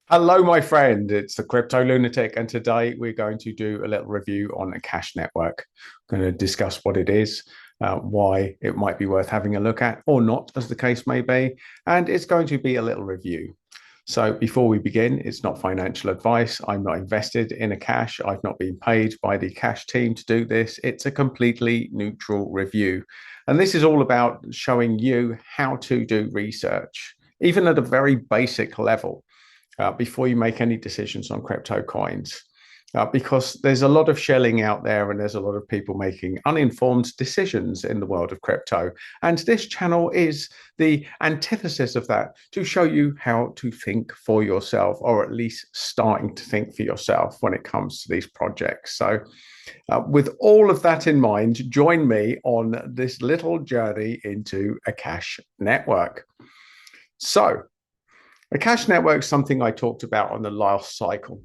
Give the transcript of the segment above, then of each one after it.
Hello, my friend. It's the Crypto Lunatic, and today we're going to do a little review on Akash Network. I'm going to discuss what it is, why it might be worth having a look at, or not, as the case may be, and it's going to be a little review. So, before we begin, it's not financial advice. I'm not invested in Akash. I've not been paid by the Akash team to do this. It's a completely neutral review. And this is all about showing you how to do research, even at a very basic level before you make any decisions on crypto coins. Because there's a lot of shelling out there and there's a lot of people making uninformed decisions in the world of crypto. And this channel is the antithesis of that, to show you how to think for yourself, or at least starting to think for yourself when it comes to these projects. So with all of that in mind, join me on this little journey into Akash Network. So Akash Network is something I talked about on the last cycle.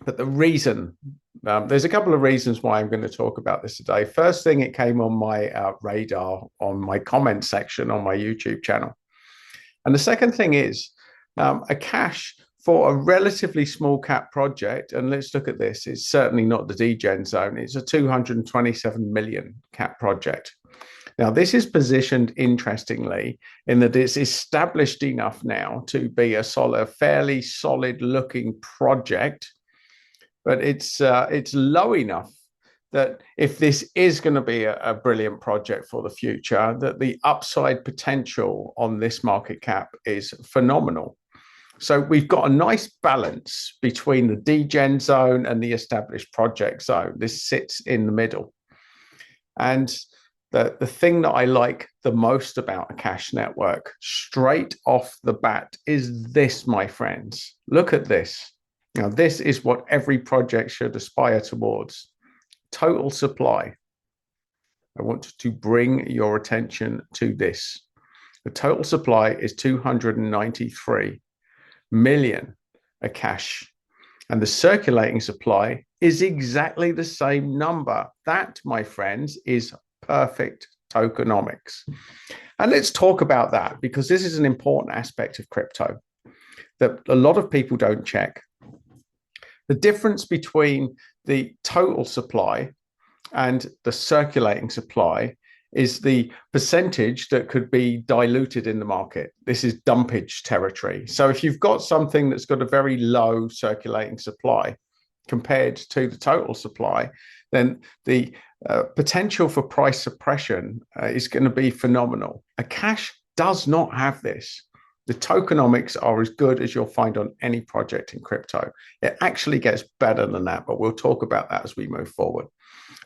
But the reason, there's a couple of reasons why I'm going to talk about this today. First thing, it came on my radar on my comment section on my YouTube channel. And the second thing is Akash, for a relatively small cap project, and let's look at this, it's certainly not the degen zone, it's a 227 million cap project. Now, this is positioned interestingly in that it's established enough now to be a fairly solid looking project, but it's low enough that if this is going to be a brilliant project for the future, that the upside potential on this market cap is phenomenal. So we've got a nice balance between the degen zone and the established project zone. This sits in the middle. And the thing that I like the most about Akash Network, straight off the bat, is this, my friends. Look at this. Now, this is what every project should aspire towards. Total supply. I want to bring your attention to this. The total supply is 293 million Akash. And the circulating supply is exactly the same number. That, my friends, is perfect tokenomics. And let's talk about that, because this is an important aspect of crypto that a lot of people don't check. The difference between the total supply and the circulating supply is the percentage that could be diluted in the market. This is dumpage territory. So if you've got something that's got a very low circulating supply compared to the total supply, then the potential for price suppression is going to be phenomenal. Akash does not have this. The tokenomics are as good as you'll find on any project in crypto. It actually gets better than that, but we'll talk about that as we move forward.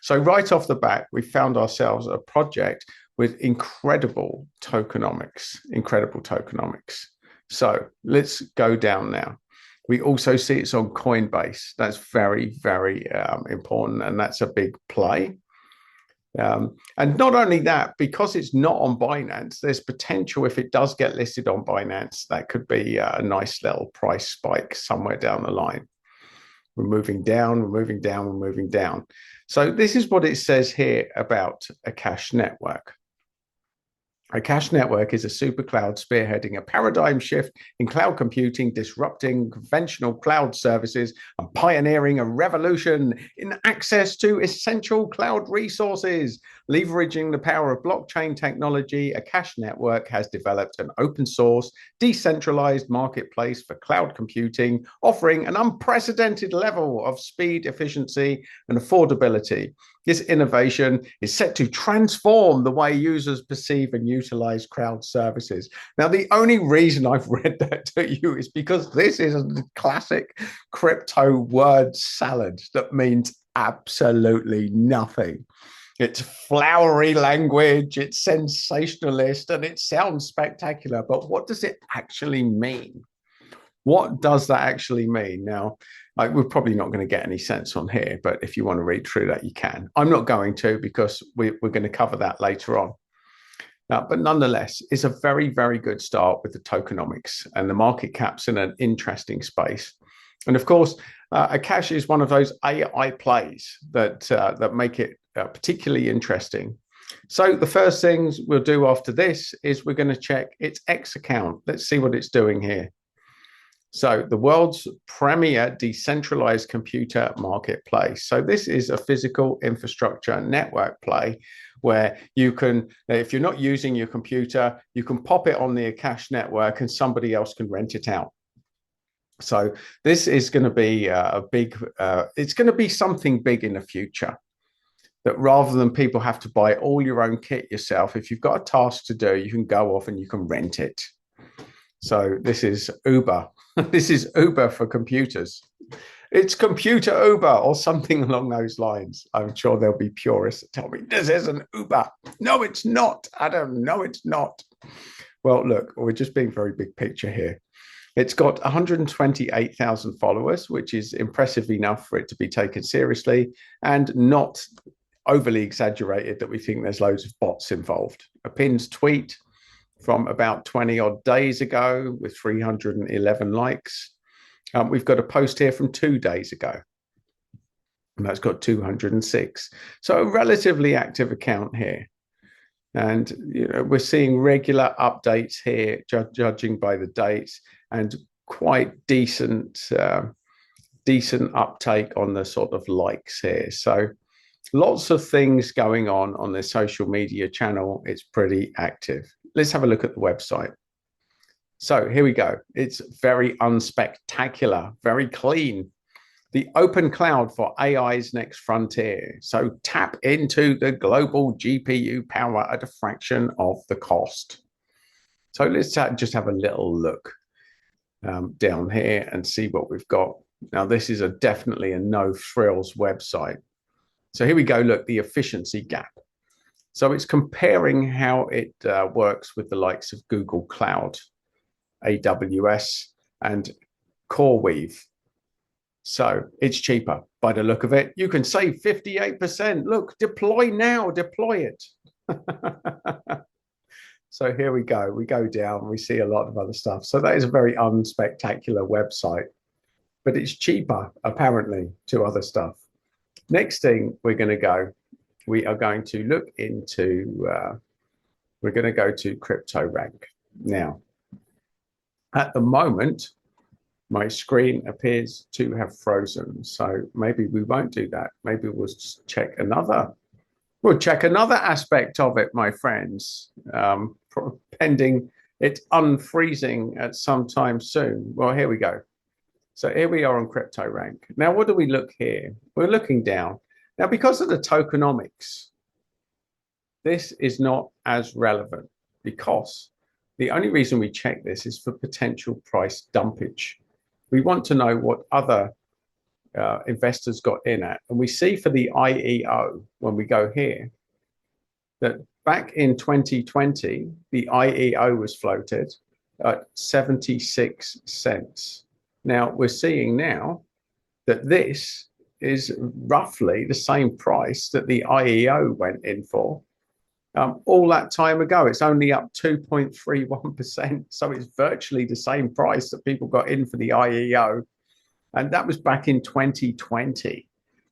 So right off the bat, we found ourselves a project with incredible tokenomics, So let's go down now. We also see it's on Coinbase. That's very, very important, and that's a big play. And not only that, because it's not on Binance, there's potential if it does get listed on Binance, that could be a nice little price spike somewhere down the line. We're moving down, we're moving down, we're moving down. So this is what it says here about Akash Network. Akash Network is a super cloud spearheading a paradigm shift in cloud computing, disrupting conventional cloud services and pioneering a revolution in access to essential cloud resources. Leveraging the power of blockchain technology, Akash Network has developed an open source, decentralized marketplace for cloud computing, offering an unprecedented level of speed, efficiency, and affordability. This innovation is set to transform the way users perceive and utilize cloud services. Now, the only reason I've read that to you is because this is a classic crypto word salad that means absolutely nothing. It's flowery language, it's sensationalist, and it sounds spectacular. But what does it actually mean? What does that actually mean? Now, we're probably not going to get any sense on here, but if you want to read through that, you can. I'm not going to, because we're going to cover that later on. But nonetheless, it's a very, very good start with the tokenomics, and the market cap's in an interesting space. And of course, Akash is one of those AI plays that make it particularly interesting. So the first things we'll do after this is we're going to check its X account. Let's see what it's doing here. So the world's premier decentralized computer marketplace. So this is a physical infrastructure network play where you can, if you're not using your computer, you can pop it on the Akash network and somebody else can rent it out. So this is going to be it's going to be something big in the future, that rather than people have to buy all your own kit yourself, if you've got a task to do, you can go off and you can rent it. So this is Uber. This is Uber for computers. It's computer Uber or something along those lines. I'm sure there'll be purists that tell me this isn't Uber. No, it's not, Adam. No, it's not. Well, look, we're just being very big picture here. It's got 128,000 followers, which is impressive enough for it to be taken seriously and not overly exaggerated that we think there's loads of bots involved. A pinned tweet from about 20 odd days ago with 311 likes. We've got a post here from 2 days ago, and that's got 206. So a relatively active account here. And we're seeing regular updates here, judging by the dates, and quite decent uptake on the sort of likes here. So lots of things going on this social media channel. It's pretty active. Let's have a look at the website. So here we go. It's very unspectacular, very clean. The open cloud for AI's next frontier. So tap into the global GPU power at a fraction of the cost. So let's just have a little look down here and see what we've got. Now, this is definitely a no frills website. So here we go. Look, the efficiency gap. So it's comparing how it works with the likes of Google Cloud, AWS, and CoreWeave. So it's cheaper by the look of it. You can save 58%. Look, deploy now, deploy it. So here we go. We go down, we see a lot of other stuff. So that is a very unspectacular website, but it's cheaper apparently to other stuff. Next thing we are going to look into, we're going to go to Cryptorank. Now, at the moment, my screen appears to have frozen. So maybe we won't do that. Maybe we'll check another. We'll check another aspect of it, my friends, pending it unfreezing at some time soon. Well, here we go. So here we are on Cryptorank. Now, what do we look here? We're looking down. Now, because of the tokenomics, this is not as relevant because the only reason we check this is for potential price dumpage. We want to know what other investors got in at. And we see for the IEO, when we go here, that back in 2020, the IEO was floated at 76 cents. Now, we're seeing now that this is roughly the same price that the IEO went in for all that time ago. It's only up 2.31%. So it's virtually the same price that people got in for the IEO. And that was back in 2020.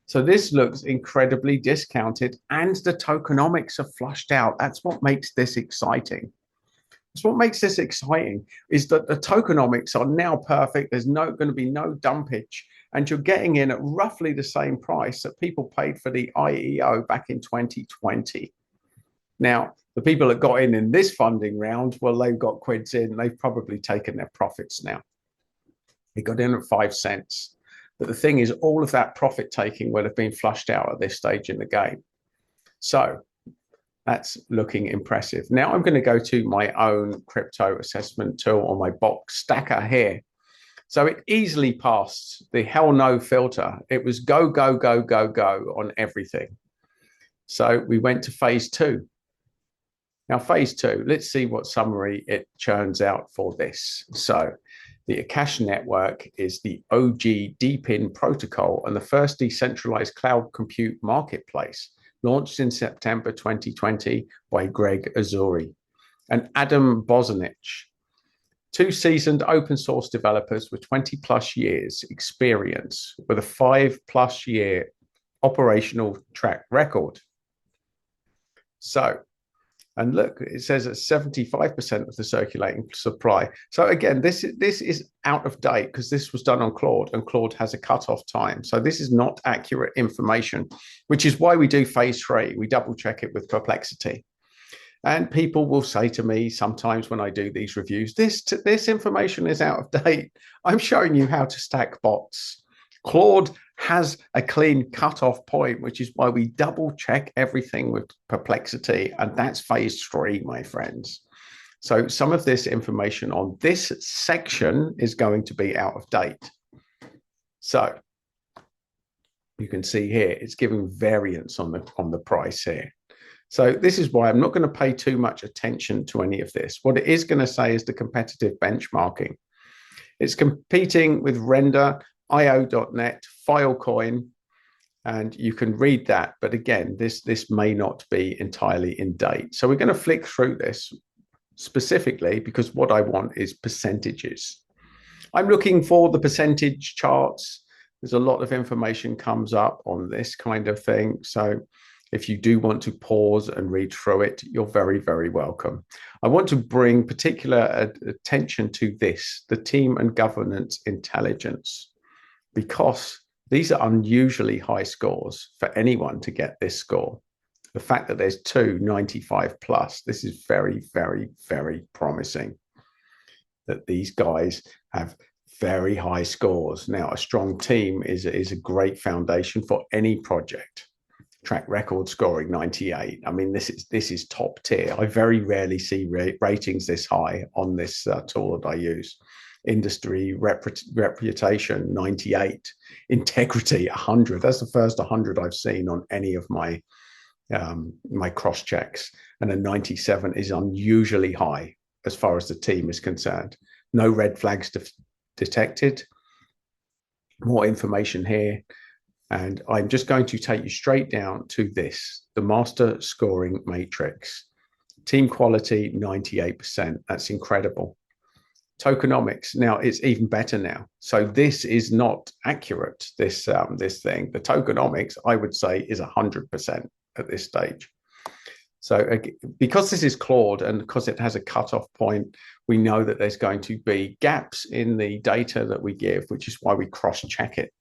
So this looks incredibly discounted and the tokenomics are flushed out. That's what makes this exciting. That's what makes this exciting is that the tokenomics are now perfect. There's going to be no dumpage. And you're getting in at roughly the same price that people paid for the IEO back in 2020. Now, the people that got in this funding round, well, they've got quids in. They've probably taken their profits now. They got in at 5 cents. But the thing is, all of that profit taking will have been flushed out at this stage in the game. So that's looking impressive. Now I'm going to go to my own crypto assessment tool on my box stacker here. So it easily passed the hell no filter. It was go, go, go, go, go on everything. So we went to phase 2. Now, phase 2, let's see what summary it churns out for this. So the Akash Network is the OG DePIN protocol and the first decentralized cloud compute marketplace, launched in September 2020 by Greg Azuri and Adam Bozanich, 2 seasoned open source developers with 20 plus years experience with a 5+ year operational track record. So And look, it says that 75% of the circulating supply. So again, this is out of date because this was done on Claude, and Claude has a cutoff time. So this is not accurate information, which is why we do phase 3. We double check it with Perplexity. And people will say to me sometimes when I do these reviews, this information is out of date. I'm showing you how to stack bots. Claude has a clean cutoff point, which is why we double check everything with Perplexity. And that's phase 3, my friends. So some of this information on this section is going to be out of date. So you can see here, it's giving variance on the price here. So this is why I'm not going to pay too much attention to any of this. What it is going to say is the competitive benchmarking. It's competing with Render, IO.net, Filecoin, and you can read that. But again, this may not be entirely in date. So we're going to flick through this specifically because what I want is percentages. I'm looking for the percentage charts. There's a lot of information comes up on this kind of thing. So if you do want to pause and read through it, you're very, very welcome. I want to bring particular attention to this, the team and governance intelligence, because these are unusually high scores for anyone to get this score. The fact that there's 295 plus, this is very, very, very promising that these guys have very high scores. Now, a strong team is a great foundation for any project. Track record scoring 98. I mean, this is top tier. I very rarely see ratings this high on this tool that I use. Industry reputation 98, integrity 100. That's the first 100 I've seen on any of my my cross checks, and a 97 is unusually high as far as the team is concerned. No red flags detected. More information here. And I'm just going to take you straight down to this, the master scoring matrix. Team quality, 98%. That's incredible. Tokenomics, now it's even better now. So this is not accurate, this thing. The tokenomics, I would say, is 100% at this stage. So because this is Claude and because it has a cutoff point, we know that there's going to be gaps in the data that we give, which is why we cross-check it.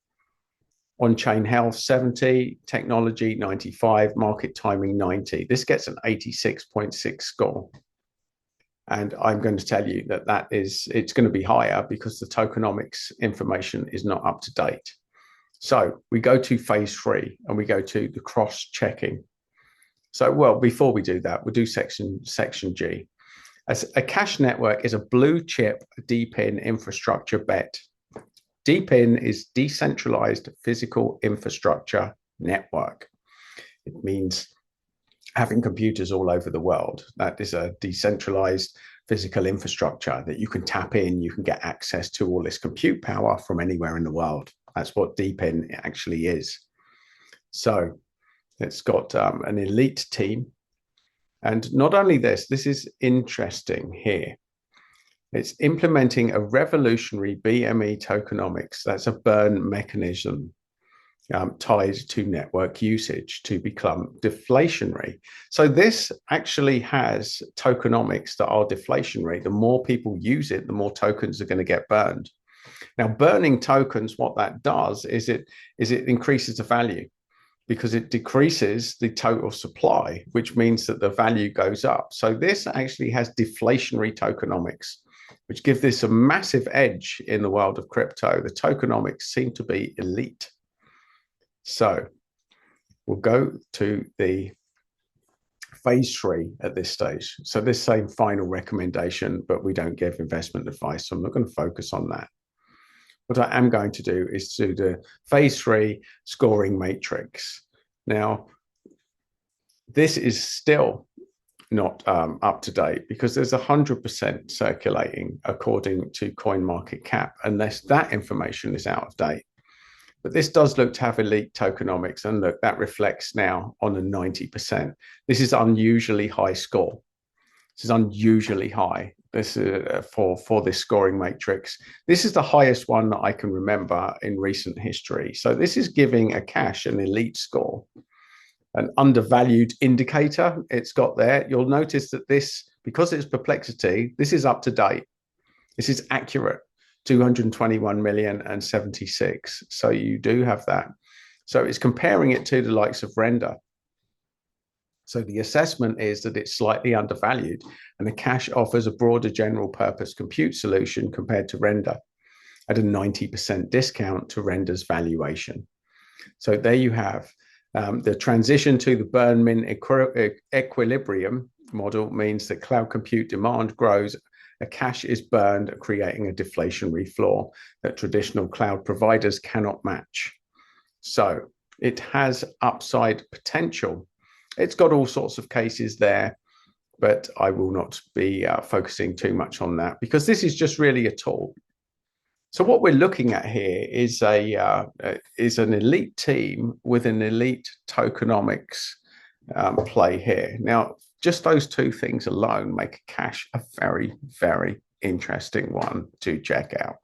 On-chain health, 70, technology, 95, market timing, 90. This gets an 86.6 score. And I'm going to tell you that it's going to be higher because the tokenomics information is not up to date. So we go to phase 3 and we go to the cross-checking. So, well, before we do that, we'll do section G. As Akash Network is a blue chip DePIN infrastructure bet. DePIN is decentralized physical infrastructure network. It means having computers all over the world. That is a decentralized physical infrastructure that you can tap in. You can get access to all this compute power from anywhere in the world. That's what DePIN actually is. So it's got an elite team. And not only this is interesting here. It's implementing a revolutionary BME tokenomics. That's a burn mechanism tied to network usage to become deflationary. So this actually has tokenomics that are deflationary. The more people use it, the more tokens are going to get burned. Now, burning tokens, what that does is it increases the value because it decreases the total supply, which means that the value goes up. So this actually has deflationary tokenomics, which give this a massive edge in the world of crypto. The tokenomics seem to be elite. So we'll go to the phase 3 at this stage. So this same final recommendation, but we don't give investment advice. So I'm not going to focus on that. What I am going to do is do the phase 3 scoring matrix. Now, this is still not up to date because there's 100% circulating according to CoinMarketCap, unless that information is out of date. But this does look to have elite tokenomics, and look, that reflects now on a 90%. This is unusually high score. This is unusually high. This for this scoring matrix. This is the highest one that I can remember in recent history. So this is giving Akash an elite score. an undervalued indicator it's got there. You'll notice that this, because it's Perplexity, this is up to date. This is accurate, 221 million and 76. So you do have that. So it's comparing it to the likes of Render. So the assessment is that it's slightly undervalued, and Akash offers a broader general purpose compute solution compared to Render at a 90% discount to Render's valuation. So there you have the transition to the burn-min equilibrium model means that cloud compute demand grows, Akash is burned, creating a deflationary floor that traditional cloud providers cannot match. So it has upside potential. It's got all sorts of cases there, but I will not be focusing too much on that because this is just really a tool. So what we're looking at here is an elite team with an elite tokenomics play here. Now, just those two things alone make Akash a very, very interesting one to check out.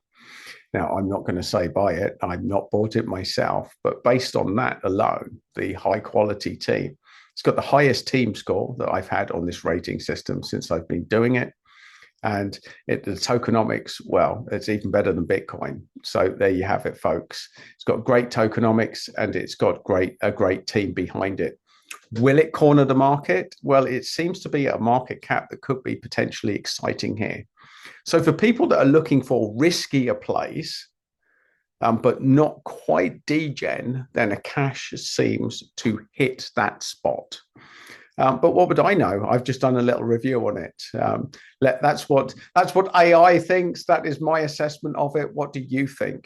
Now, I'm not going to say buy it. I've not bought it myself, but based on that alone, the high quality team, it's got the highest team score that I've had on this rating system since I've been doing it. And the tokenomics, well, it's even better than Bitcoin. So there you have it, folks. It's got great tokenomics and it's got a great team behind it. Will it corner the market? Well, it seems to be a market cap that could be potentially exciting here. So for people that are looking for riskier plays, but not quite degen, then Akash seems to hit that spot. But what would I know? I've just done a little review on it. That's what AI thinks. That is my assessment of it. What do you think?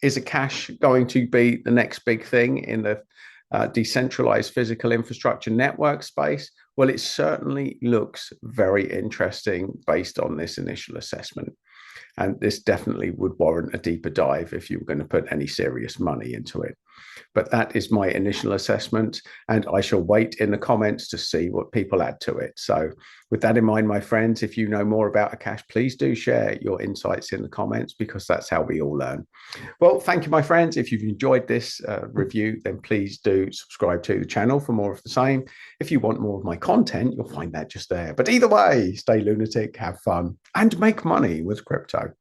Is Akash going to be the next big thing in the decentralized physical infrastructure network space? Well, it certainly looks very interesting based on this initial assessment. And this definitely would warrant a deeper dive if you were going to put any serious money into it. But that is my initial assessment, and I shall wait in the comments to see what people add to it. So with that in mind, my friends, if you know more about Akash, please do share your insights in the comments because that's how we all learn. Well, thank you, my friends. If you've enjoyed this review, then please do subscribe to the channel for more of the same. If you want more of my content, you'll find that just there. But either way, stay lunatic, have fun, and make money with crypto.